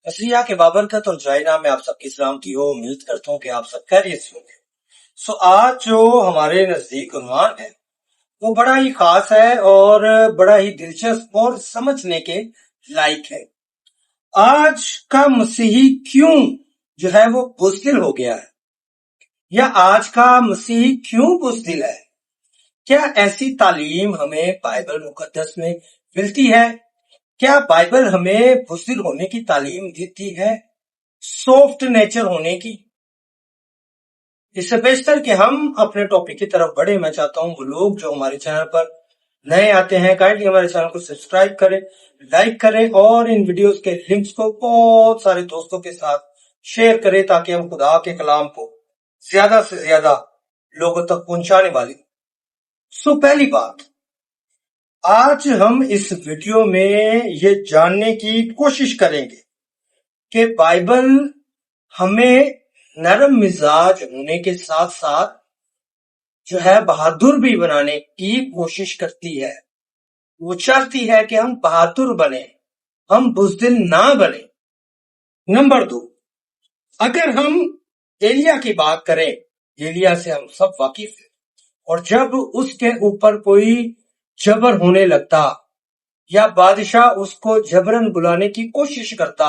مسیح کے بابرکت اور جائنا میں آپ سب کی سلامتی ہو. امید کرتا ہوں کہ آپ سب خیریت سے ہوں گے. آج جو ہمارے نزدیک عنوان ہے وہ بڑا ہی خاص ہے اور بڑا ہی دلچسپ اور سمجھنے کے لائق ہے. آج کا مسیحی کیوں جو ہے وہ بزدل ہو گیا ہے، یا آج کا مسیحی کیوں بزدل ہے؟ کیا ایسی تعلیم ہمیں بائبل مقدس میں ملتی ہے؟ کیا بائبل ہمیں بزدل ہونے کی تعلیم دیتی ہے، سافٹ نیچر ہونے کی؟ اس سے بیشتر کہ ہم اپنے ٹاپک کی طرف بڑھیں، میں چاہتا ہوں وہ لوگ جو ہمارے چینل پر نئے آتے ہیں کائنڈلی ہمارے چینل کو سبسکرائب کریں، لائک کریں اور ان ویڈیوز کے لنکس کو بہت سارے دوستوں کے ساتھ شیئر کریں تاکہ ہم خدا کے کلام کو زیادہ سے زیادہ لوگوں تک پہنچانے والی. پہلی بات، آج ہم اس ویڈیو میں یہ جاننے کی کوشش کریں گے کہ بائبل ہمیں نرم مزاج ہونے کے ساتھ ساتھ جو ہے بہادر بھی بنانے کی کوشش کرتی ہے. وہ چاہتی ہے کہ ہم بہادر بنیں، ہم بزدل نہ بنیں. نمبر 2، اگر ہم ایلیا کی بات کریں، ایلیا سے ہم سب واقف ہیں، اور جب اس کے اوپر کوئی جبر ہونے لگتا یا بادشاہ اس کو جبرن بلانے کی کوشش کرتا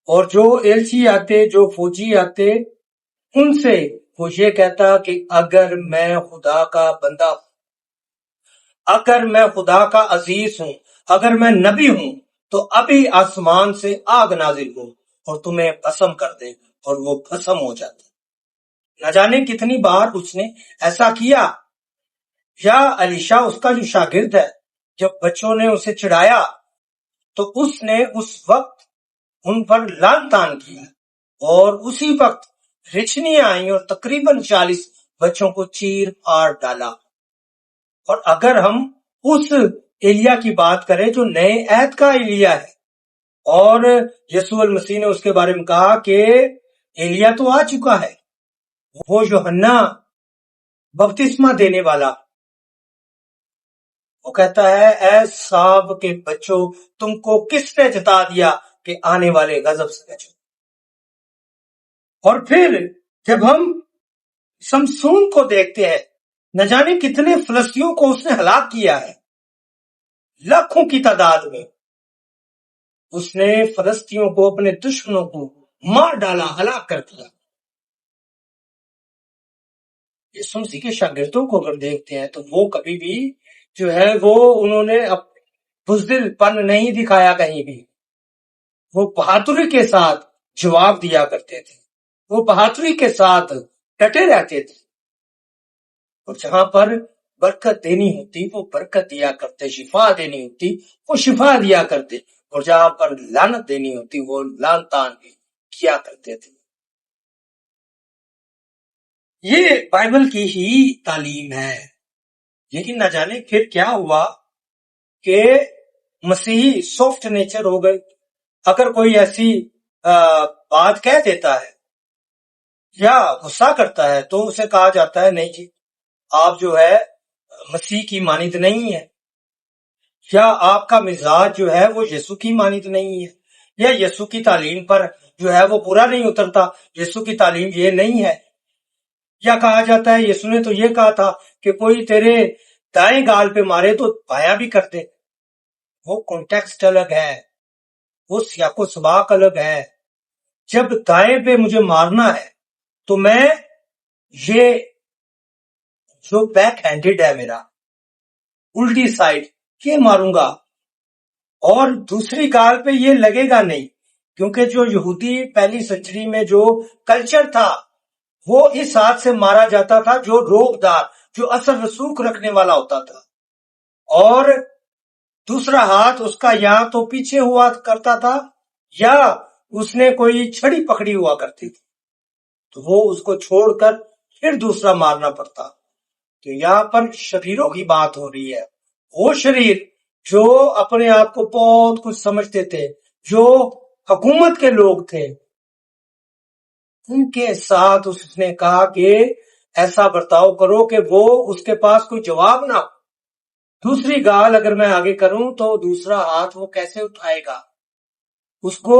اور جو ایلچی آتے، جو فوجی آتے، ان سے وہ یہ کہتا کہ اگر میں خدا کا بندہ ہوں، اگر میں خدا کا عزیز ہوں، اگر میں نبی ہوں تو ابھی آسمان سے آگ نازل ہو اور تمہیں بھسم کر دے، اور وہ بھسم ہو جاتا. نہ جانے کتنی بار اس نے ایسا کیا. یا الیشا اس کا جو شاگرد ہے، جب بچوں نے اسے چڑھایا تو اس نے اس وقت ان پر لعن طعن کیا، اور اسی وقت رچنیاں آئیں اور تقریباً 40 بچوں کو چیر پھاڑ ڈالا. اور اگر ہم اس ایلیا کی بات کریں جو نئے عہد کا ایلیا ہے، اور یسوع المسیح نے اس کے بارے میں کہا کہ ایلیا تو آ چکا ہے، وہ یوحنا بپتسمہ دینے والا، وہ کہتا ہے اے صاحب کے بچوں، تم کو کس نے جتا دیا کہ آنے والے غضب سے بچو. اور پھر جب ہم سمسون کو دیکھتے ہیں، نہ جانے کتنے فلسطینیوں کو اس نے ہلاک کیا ہے، لاکھوں کی تعداد میں اس نے فلسطینیوں کو، اپنے دشمنوں کو مار ڈالا، ہلاک کر دیا. یسوع مسیح کے شاگردوں کو اگر دیکھتے ہیں تو وہ کبھی بھی جو ہے وہ انہوں نے بزدل پن نہیں دکھایا کہیں بھی. وہ بہادری کے ساتھ جواب دیا کرتے تھے، وہ بہادری کے ساتھ ڈٹے رہتے تھے، اور جہاں پر برکت دینی ہوتی وہ برکت دیا کرتے، شفا دینی ہوتی وہ شفا دیا کرتے، اور جہاں پر لعنت دینی ہوتی وہ لعن طعن بھی کیا کرتے تھے. یہ بائبل کی ہی تعلیم ہے. لیکن نہ جانے پھر کیا ہوا کہ مسیحی سافٹ نیچر ہو گئے. اگر کوئی ایسی بات کہہ دیتا ہے یا غصہ کرتا ہے تو اسے کہا جاتا ہے نہیں جی، آپ جو ہے مسیح کی مانند نہیں ہے، یا آپ کا مزاج جو ہے وہ یسوع کی مانند نہیں ہے، یا یسوع کی تعلیم پر جو ہے وہ پورا نہیں اترتا، یسوع کی تعلیم یہ نہیں ہے. یا کہا جاتا ہے یسوع نے تو یہ کہا تھا کہ کوئی تیرے دائیں گال پہ مارے تو بایاں بھی کر دے. وہ کانٹیکسٹ الگ ہے، وہ سیاق و سباق الگ ہے. جب دائیں پہ مجھے مارنا ہے تو میں یہ جو بیک ہینڈڈ ہے میرا الٹی سائڈ یہ ماروں گا، اور دوسری گال پہ یہ لگے گا نہیں، کیونکہ جو یہودی پہلی سنچری میں جو کلچر تھا وہ اس ہاتھ سے مارا جاتا تھا جو روب دار، جو اثر رسوخ رکھنے والا ہوتا تھا، اور دوسرا ہاتھ اس کا یا تو پیچھے ہوا کرتا تھا یا اس نے کوئی چھڑی پکڑی ہوا کرتی تھی، تو وہ اس کو چھوڑ کر پھر دوسرا مارنا پڑتا. تو یہاں پر شریروں کی بات ہو رہی ہے. وہ شریر جو اپنے آپ کو بہت کچھ سمجھتے تھے، جو حکومت کے لوگ تھے، ان کے ساتھ اس نے کہا کہ ایسا برتاؤ کرو کہ وہ اس کے پاس کوئی جواب نہ ہو. دوسری گال اگر میں آگے کروں تو دوسرا ہاتھ وہ کیسے اٹھائے گا؟ اس کو